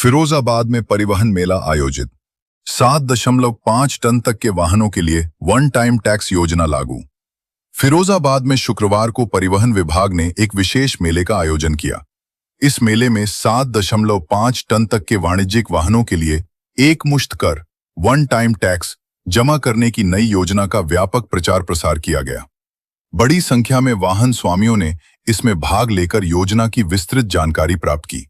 फिरोजाबाद में परिवहन मेला आयोजित। 7.5 टन तक के वाहनों के लिए वन टाइम टैक्स योजना लागू। फिरोजाबाद में शुक्रवार को परिवहन विभाग ने एक विशेष मेले का आयोजन किया। इस मेले में 7.5 टन तक के वाणिज्यिक वाहनों के लिए एक मुश्त कर वन टाइम टैक्स जमा करने की नई योजना का व्यापक प्रचार प्रसार किया गया। बड़ी संख्या में वाहन स्वामियों ने इसमें भाग लेकर योजना की विस्तृत जानकारी प्राप्त की।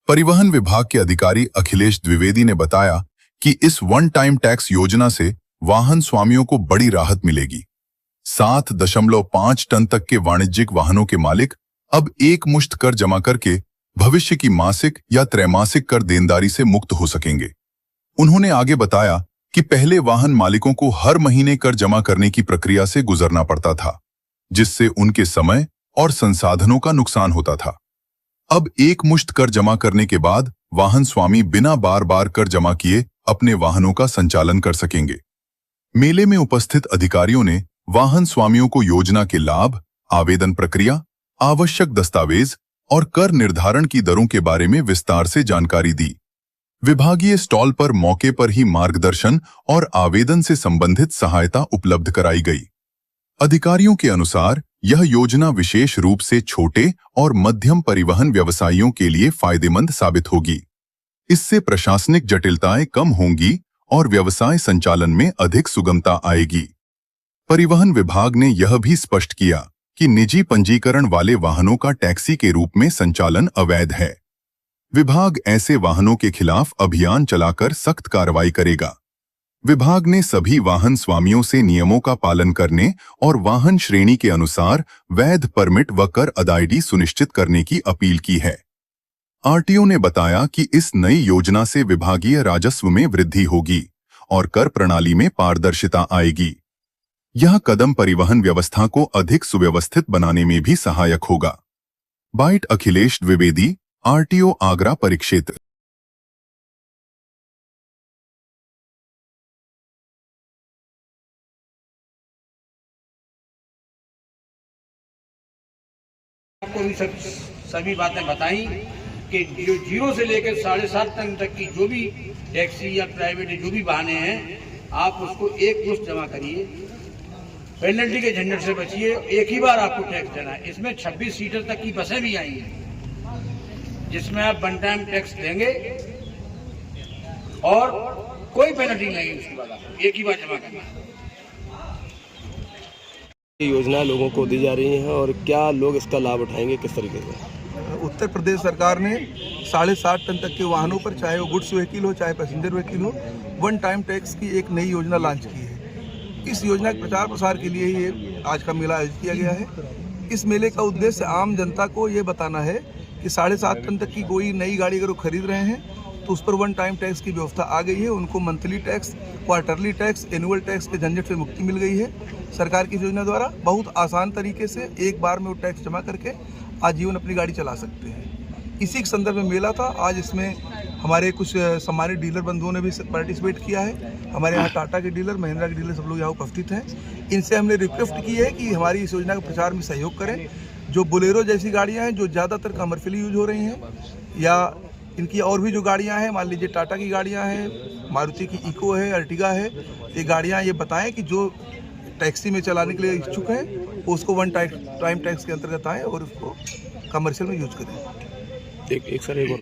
परिवहन विभाग के अधिकारी अखिलेश द्विवेदी ने बताया कि इस वन टाइम टैक्स योजना से वाहन स्वामियों को बड़ी राहत मिलेगी। 7.5 टन तक के वाणिज्यिक वाहनों के मालिक अब एक मुश्त कर जमा करके भविष्य की मासिक या त्रैमासिक कर देनदारी से मुक्त हो सकेंगे। उन्होंने आगे बताया कि पहले वाहन मालिकों को हर महीने कर जमा करने की प्रक्रिया से गुजरना पड़ता था, जिससे उनके समय और संसाधनों का नुकसान होता था। अब एक मुश्त कर जमा करने के बाद वाहन स्वामी बिना बार बार कर जमा किए अपने वाहनों का संचालन कर सकेंगे। मेले में उपस्थित अधिकारियों ने वाहन स्वामियों को योजना के लाभ, आवेदन प्रक्रिया, आवश्यक दस्तावेज और कर निर्धारण की दरों के बारे में विस्तार से जानकारी दी। विभागीय स्टॉल पर मौके पर ही मार्गदर्शन और आवेदन से संबंधित सहायता उपलब्ध कराई गई। अधिकारियों के अनुसार यह योजना विशेष रूप से छोटे और मध्यम परिवहन व्यवसायियों के लिए फायदेमंद साबित होगी। इससे प्रशासनिक जटिलताएं कम होंगी और व्यवसाय संचालन में अधिक सुगमता आएगी। परिवहन विभाग ने यह भी स्पष्ट किया कि निजी पंजीकरण वाले वाहनों का टैक्सी के रूप में संचालन अवैध है। विभाग ऐसे वाहनों के खिलाफ अभियान चलाकर सख्त कार्रवाई करेगा। विभाग ने सभी वाहन स्वामियों से नियमों का पालन करने और वाहन श्रेणी के अनुसार वैध परमिट व कर अदायगी सुनिश्चित करने की अपील की है। आरटीओ ने बताया कि इस नई योजना से विभागीय राजस्व में वृद्धि होगी और कर प्रणाली में पारदर्शिता आएगी। यह कदम परिवहन व्यवस्था को अधिक सुव्यवस्थित बनाने में भी सहायक होगा। बाइट अखिलेश द्विवेदी, आरटीओ आगरा परिक्षेत्र। आपको भी सभी बातें बताई कि जो 0 से लेकर 7.5 टन तक की जो भी टैक्सी या प्राइवेट जो भी वाहन हैं, आप उसको एक मुश्त जमा करिए, पेनल्टी के झंझट से बचिए। एक ही बार आपको टैक्स देना है। इसमें 26 सीटर तक की बसें भी आई हैं, जिसमें आप वन टाइम टैक्स देंगे और कोई पेनल्टी नहीं है। उसके बाद आपको एक ही बार जमा करना है। योजना लोगों को दी जा रही है और क्या लोग इसका लाभ उठाएंगे, किस तरीके से? उत्तर प्रदेश सरकार ने 7.5 टन तक के वाहनों पर, चाहे वो गुड्स व्हीकल हो चाहे पैसेंजर व्हीकल हो, वन टाइम टैक्स की एक नई योजना लॉन्च की है। इस योजना के प्रचार प्रसार के लिए ये आज का मेला आयोजित किया गया है। इस मेले का उद्देश्य आम जनता को ये बताना है कि 7.5 टन तक की कोई नई गाड़ी अगर वो खरीद रहे हैं तो उस पर वन टाइम टैक्स की व्यवस्था आ गई है। उनको monthly tax, quarterly tax, annual tax के झंझट से मुक्ति मिल गई है। सरकार की योजना द्वारा बहुत आसान तरीके से एक बार में वो टैक्स जमा करके आजीवन अपनी गाड़ी चला सकते हैं। इसी के संदर्भ में मेला था। आज इसमें हमारे कुछ सम्मानित डीलर बंधुओं ने भी पार्टिसिपेट किया है। हमारे यहाँ टाटा के डीलर, महिंद्रा के डीलर सब लोग यहाँ उपस्थित हैं। इनसे हमने रिक्वेस्ट की है कि हमारी इस योजना के प्रचार में सहयोग करें। जो बोलेरो जैसी गाड़ियाँ हैं जो ज़्यादातर कमर्शियली यूज हो रही हैं, या इनकी और भी जो गाड़ियां हैं, मान लीजिए टाटा की गाड़ियां हैं, मारुति की इको है, अर्टिगा है, ये गाड़ियां ये बताएं कि जो टैक्सी में चलाने के लिए इच्छुक हैं वो उसको वन टाइम टैक्स के अंतर्गत आएँ और उसको कमर्शियल में यूज करें। एक सर एक